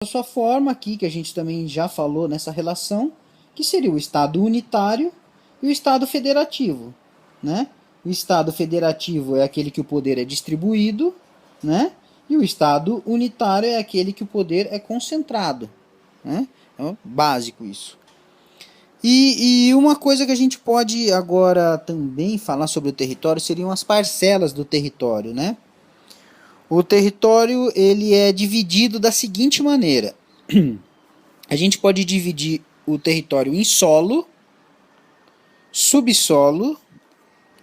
A sua forma aqui, que a gente também já falou nessa relação, que seria o Estado unitário e o Estado federativo, né? O Estado federativo é aquele que o poder é distribuído, né? E o Estado unitário é aquele que o poder é concentrado, né? É básico isso. E uma coisa que a gente pode agora também falar sobre o território seriam as parcelas do território, né? O território ele é dividido da seguinte maneira. A gente pode dividir o território em solo, subsolo,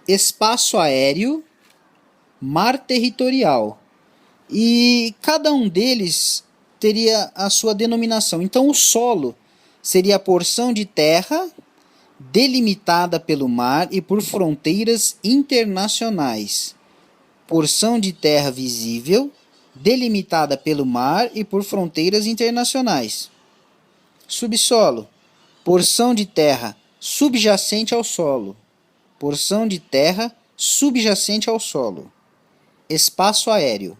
espaço aéreo, mar territorial. E cada um deles teria a sua denominação. Então o solo seria a porção de terra delimitada pelo mar e por fronteiras internacionais. Porção de terra visível, delimitada pelo mar e por fronteiras internacionais. Subsolo, porção de terra subjacente ao solo. Porção de terra subjacente ao solo. Espaço aéreo.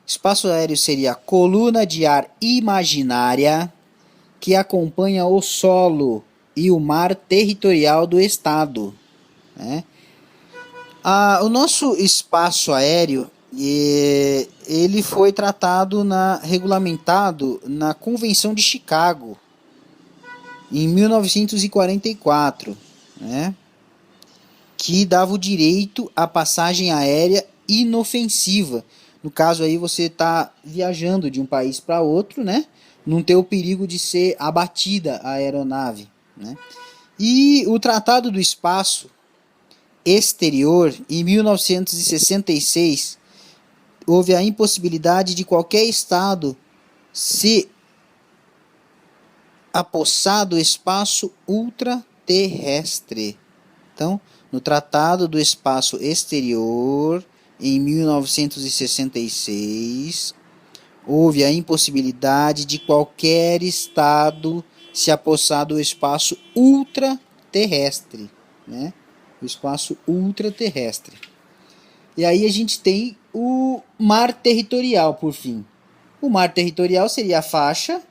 Espaço aéreo seria a coluna de ar imaginária que acompanha o solo e o mar territorial do estado, né? O nosso espaço aéreo ele foi regulamentado na Convenção de Chicago em 1944, né? Que dava o direito à passagem aérea inofensiva. No caso aí você está viajando de um país para outro, né? Não ter o perigo de ser abatida a aeronave, né? E o Tratado do Espaço Exterior, em 1966, houve a impossibilidade de qualquer estado se apossar do espaço ultraterrestre. Então, no Tratado do Espaço Exterior, em 1966, houve a impossibilidade de qualquer estado se apossar do espaço ultraterrestre, né? O espaço ultraterrestre. E aí a gente tem o mar territorial, por fim. O mar territorial seria a faixa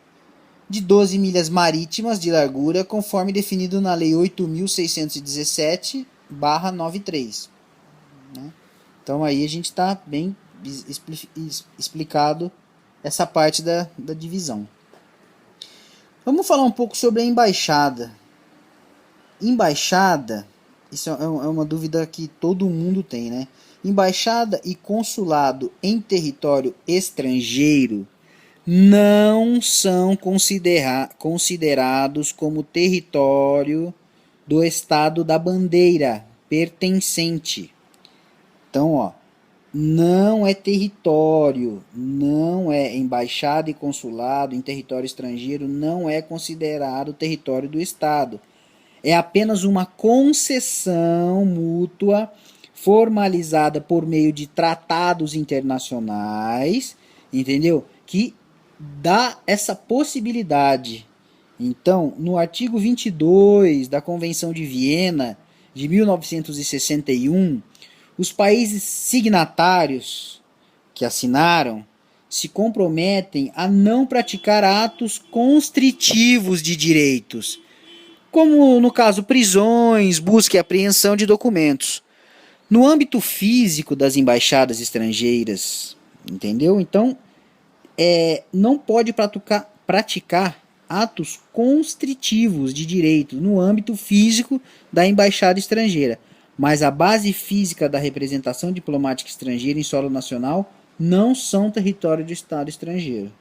de 12 milhas marítimas de largura, conforme definido na Lei 8.617/93. Né? Então aí a gente está bem explicado essa parte da divisão. Vamos falar um pouco sobre a embaixada. Embaixada, isso é uma dúvida que todo mundo tem, né? Embaixada e consulado em território estrangeiro não são considerados como território do estado da bandeira pertencente. Então, ó, não é território, não é embaixada e consulado em território estrangeiro, não é considerado território do estado. É apenas uma concessão mútua formalizada por meio de tratados internacionais, entendeu? Que dá essa possibilidade. Então, no artigo 22 da Convenção de Viena de 1961, os países signatários que assinaram se comprometem a não praticar atos constritivos de direitos, como no caso prisões, busca e apreensão de documentos, no âmbito físico das embaixadas estrangeiras, entendeu? Então, não pode praticar atos constritivos de direito no âmbito físico da embaixada estrangeira, mas a base física da representação diplomática estrangeira em solo nacional não são território do Estado estrangeiro.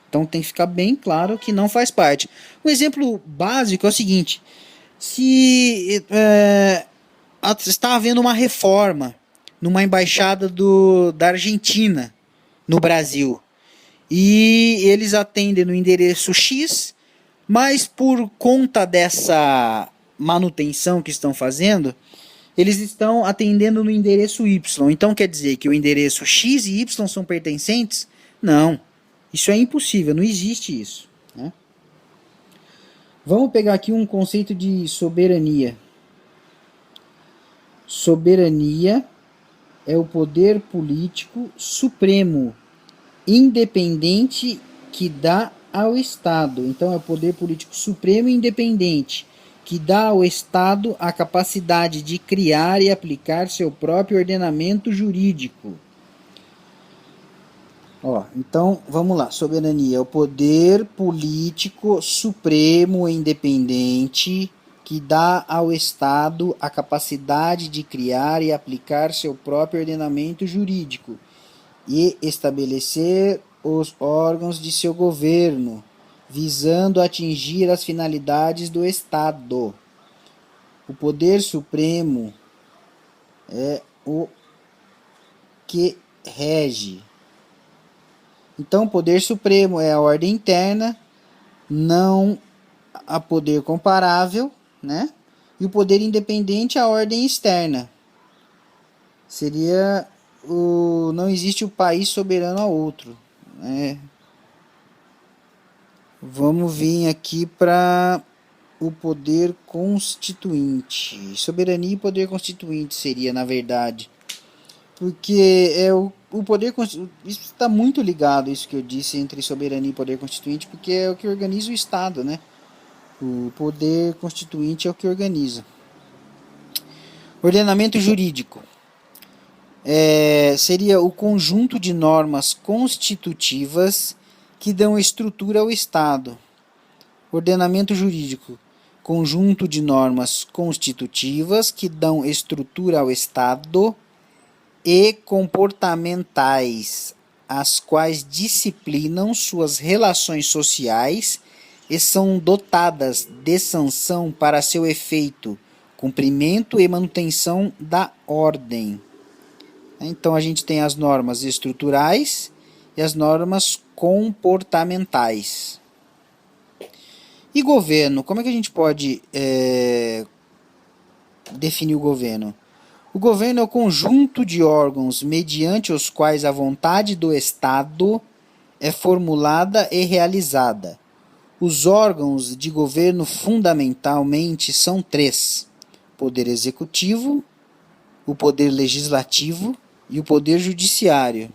Então tem que ficar bem claro que não faz parte. Um exemplo básico é o seguinte: se está havendo uma reforma numa embaixada da Argentina no Brasil e eles atendem no endereço X, mas por conta dessa manutenção que estão fazendo, eles estão atendendo no endereço Y. Então quer dizer que o endereço X e Y são pertencentes? Não. Isso é impossível, não existe isso, né? Vamos pegar aqui um conceito de soberania. Soberania é o poder político supremo, independente que dá ao Estado. Então, é o poder político supremo e independente, que dá ao Estado a capacidade de criar e aplicar seu próprio ordenamento jurídico. Então, vamos lá. Soberania é o poder político supremo e independente que dá ao Estado a capacidade de criar e aplicar seu próprio ordenamento jurídico e estabelecer os órgãos de seu governo, visando atingir as finalidades do Estado. O poder supremo é o que rege. Então, o poder supremo é a ordem interna, não a poder comparável, né? E o poder independente é a ordem externa. Seria não existe o país soberano a outro, né? Vamos vir aqui para o poder constituinte. Soberania e poder constituinte seria, na verdade. Porque o poder constituinte. Isso está muito ligado, isso que eu disse, entre soberania e poder constituinte, porque é o que organiza o Estado, né? O poder constituinte é o que organiza. Ordenamento jurídico. Seria o conjunto de normas constitutivas que dão estrutura ao Estado. Ordenamento jurídico. Conjunto de normas constitutivas que dão estrutura ao Estado e comportamentais, as quais disciplinam suas relações sociais e são dotadas de sanção para seu efeito, cumprimento e manutenção da ordem. Então a gente tem as normas estruturais e as normas comportamentais. E governo? Como é que a gente pode definir o governo? O governo é o conjunto de órgãos mediante os quais a vontade do Estado é formulada e realizada. Os órgãos de governo fundamentalmente são três: o poder executivo, o poder legislativo e o poder judiciário.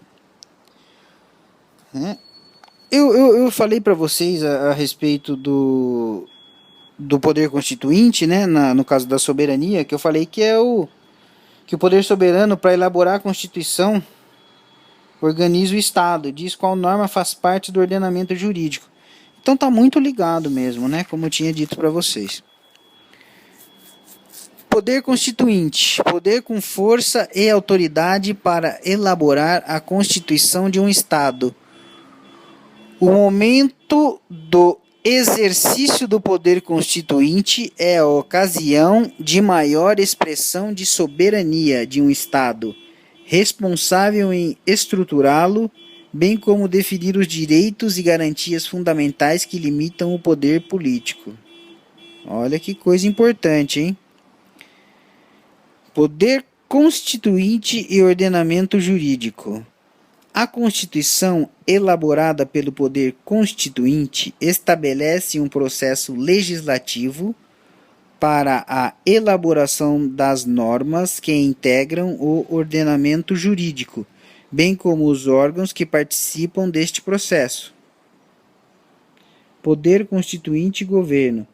Eu falei para vocês a respeito do poder constituinte, né, no caso da soberania, que eu falei que é que o poder soberano, para elaborar a Constituição, organiza o Estado, diz qual norma faz parte do ordenamento jurídico. Então tá muito ligado mesmo, né, como eu tinha dito para vocês. Poder constituinte, poder com força e autoridade para elaborar a Constituição de um Estado. O momento do exercício do poder constituinte é a ocasião de maior expressão de soberania de um Estado, responsável em estruturá-lo, bem como definir os direitos e garantias fundamentais que limitam o poder político. Olha que coisa importante, hein? Poder constituinte e ordenamento jurídico. A Constituição, elaborada pelo Poder Constituinte, estabelece um processo legislativo para a elaboração das normas que integram o ordenamento jurídico, bem como os órgãos que participam deste processo. Poder Constituinte e Governo.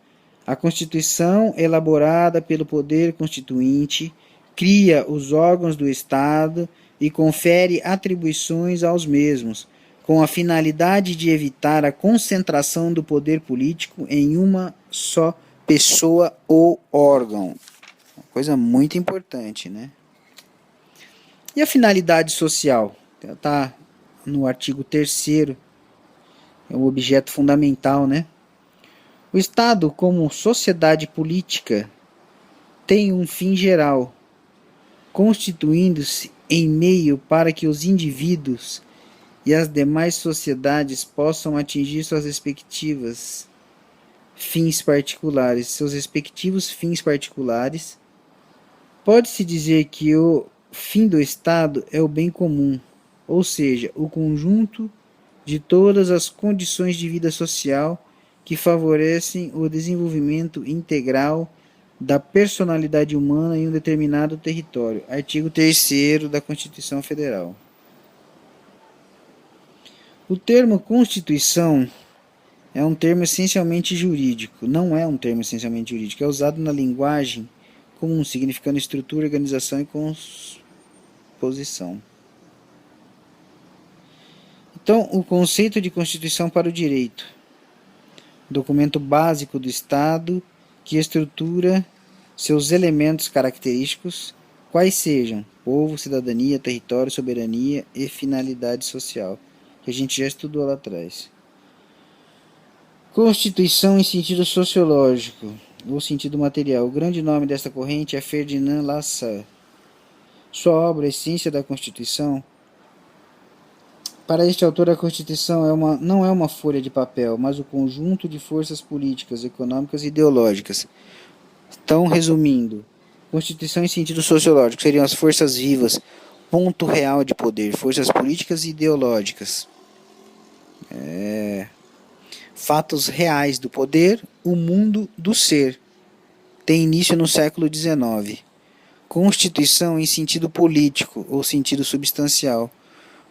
A Constituição, elaborada pelo Poder Constituinte, cria os órgãos do Estado e confere atribuições aos mesmos, com a finalidade de evitar a concentração do poder político em uma só pessoa ou órgão. Uma coisa muito importante, né? E a finalidade social? Está no artigo 3º, é um objeto fundamental, né? O Estado, como sociedade política, tem um fim geral, constituindo-se em meio para que os indivíduos e as demais sociedades possam atingir seus respectivos fins particulares. Pode-se dizer que o fim do Estado é o bem comum, ou seja, o conjunto de todas as condições de vida social que favorecem o desenvolvimento integral da personalidade humana em um determinado território. Artigo 3º da Constituição Federal. O termo Constituição é um termo essencialmente jurídico. Não é um termo essencialmente jurídico. É usado na linguagem comum, significando estrutura, organização e composição. Então, o conceito de Constituição para o direito. Documento básico do Estado que estrutura seus elementos característicos, quais sejam povo, cidadania, território, soberania e finalidade social, que a gente já estudou lá atrás. Constituição em sentido sociológico ou sentido material. O grande nome desta corrente é Ferdinand Lassalle. Sua obra, Essência da Constituição. Para este autor, a Constituição não é uma folha de papel, mas o conjunto de forças políticas, econômicas e ideológicas. Então, resumindo, Constituição em sentido sociológico seriam as forças vivas, ponto real de poder, forças políticas e ideológicas. Fatos reais do poder, o mundo do ser. Tem início no século XIX. Constituição em sentido político ou sentido substancial.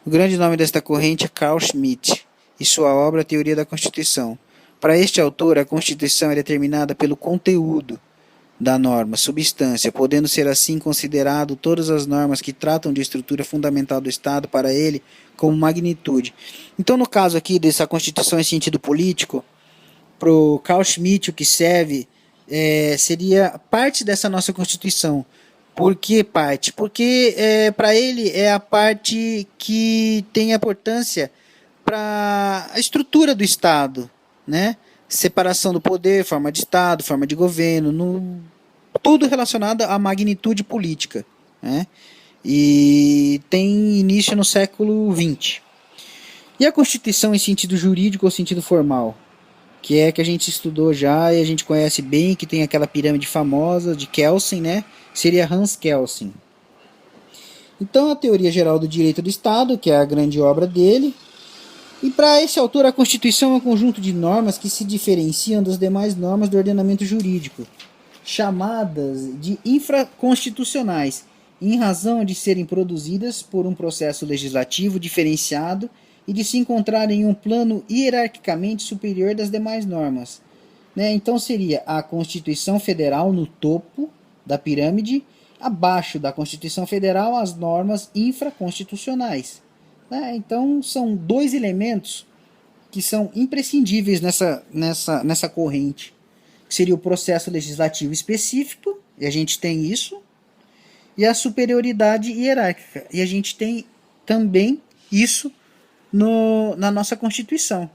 O grande nome desta corrente é Carl Schmitt e sua obra Teoria da Constituição. Para este autor, a Constituição é determinada pelo conteúdo da norma, substância, podendo ser assim considerado todas as normas que tratam de estrutura fundamental do Estado para ele como magnitude. Então, no caso aqui dessa Constituição em sentido político, para o Carl Schmitt, o que serve seria parte dessa nossa Constituição. Por que parte? Porque para ele é a parte que tem a importância para a estrutura do Estado, né? Separação do poder, forma de Estado, forma de governo, tudo relacionado à magnitude política, né? E tem início no século XX. E a Constituição em sentido jurídico ou sentido formal? Que é que a gente estudou já e a gente conhece bem, que tem aquela pirâmide famosa de Kelsen, né? Seria Hans Kelsen. Então, a Teoria Geral do Direito do Estado, que é a grande obra dele. E para esse autor, a Constituição é um conjunto de normas que se diferenciam das demais normas do ordenamento jurídico, chamadas de infraconstitucionais, em razão de serem produzidas por um processo legislativo diferenciado e de se encontrarem em um plano hierarquicamente superior das demais normas. Então seria a Constituição Federal no topo da pirâmide, abaixo da Constituição Federal as normas infraconstitucionais. Então são dois elementos que são imprescindíveis nessa corrente, que seria o processo legislativo específico, e a gente tem isso, e a superioridade hierárquica, e a gente tem também isso na nossa Constituição.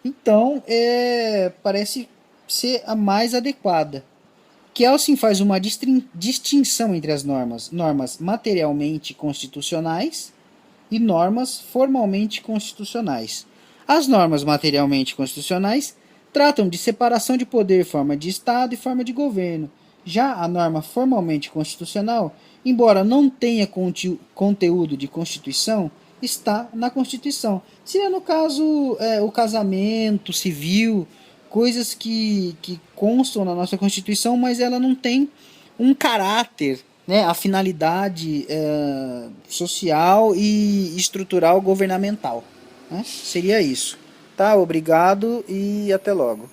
Então, parece ser a mais adequada. Kelsen faz uma distinção entre as normas materialmente constitucionais e normas formalmente constitucionais. As normas materialmente constitucionais tratam de separação de poder, forma de Estado e forma de governo. Já a norma formalmente constitucional, embora não tenha conteúdo de Constituição, está na Constituição. Seria, no caso, o casamento civil, coisas que constam na nossa Constituição, mas ela não tem um caráter, né, a finalidade social e estrutural governamental. Né? Seria isso. Tá? Obrigado e até logo.